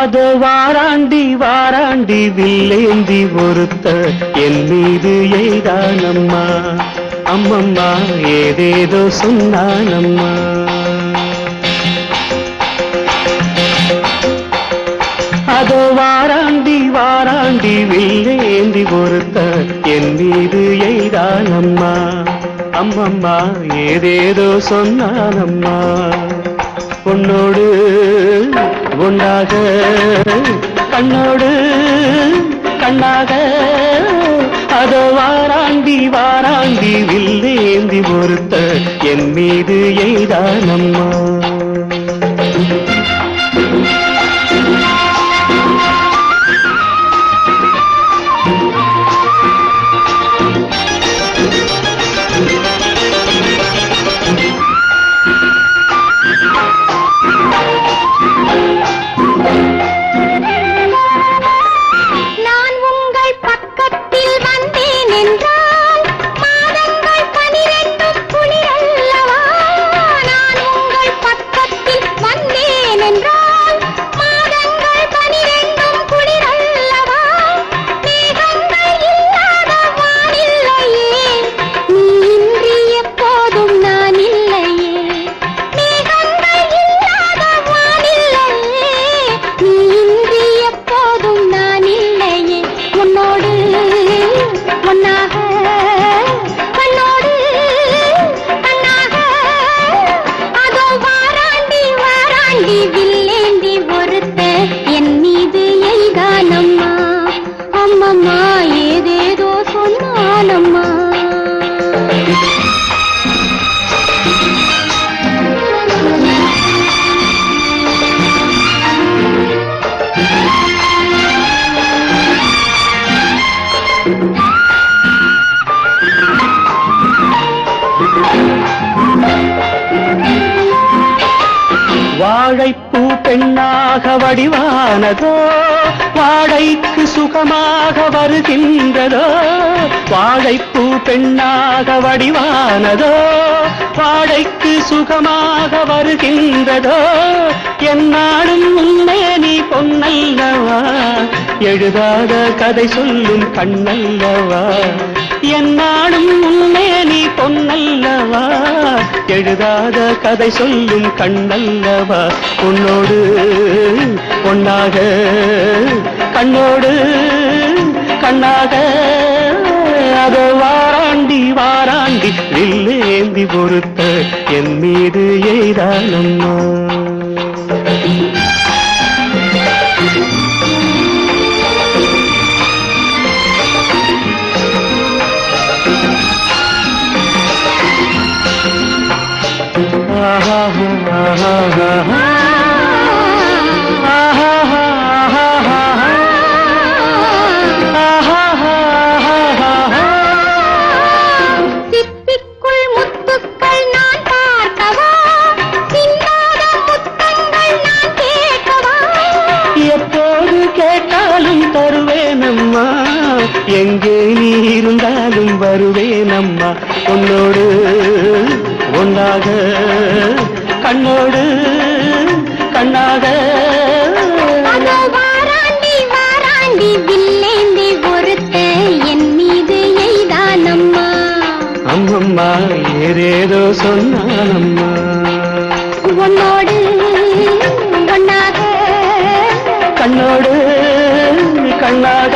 அதோ வாராண்டி வாராண்டி வில்லேந்தி ஒருத்த என் மீது எய்தானம்மா. அம்மம்மா ஏதேதோ சொன்னானம்மா. அதோ வாராண்டி வாராண்டி வில்லேந்தி ஒருத்த என் மீது எய்தானம்மா. அம்மம்மா ஏதேதோ சொன்னானம்மா. பொன்னோடு ஒன்றாக கண்ணோடு கண்ணாக அதோ வாராண்டி வாராண்டி வில்லேந்தி ஒருத்த என் மீது எய்தானம்மா. வாழைப்பூ பெண்ணாக வடிவானதோ வாழைக்கு சுகமாக வருகின்றதோ. வாழைப்பூ பெண்ணாக வடிவானதோ வாழைக்கு சுகமாக வருகின்றதோ. என்னாலும் உன்னை நீ பொன்னல்லவா எழுதாத கதை சொல்லும் கண்ணல்லவா. என்னாலும் உன்னை நீ பொன்னல்லவா எழுதாத கதை சொல்லும் கண்ணல்லவா. உன்னோடு பொன்னாக கண்ணோடு கண்ணாக அதோ வாராண்டி வாராண்டி வில்லேந்தி பொறுத்த என் மீது எய்தானம்மா. சிப்பிக்குள் முத்துக்கள் நான் பார்க்கவா, சிந்தாத முத்தங்கள் நான் கேட்கவா. எப்போது கேட்டாலும் தருவேனம்மா, எங்கே நீ இருந்தாலும் வருவேனம்மா. உன்னோடு ஒன்றாக கண்ணோடு கண்ணாக வாராண்டி வாராண்டி வில்லேந்தி ஒருத்த என் மீது எய்தானம்மா. அம்மம்மா ஏதேதோ சொன்னானம்மா. உன்னோடு ஒன்னாக கண்ணோடு கண்ணாக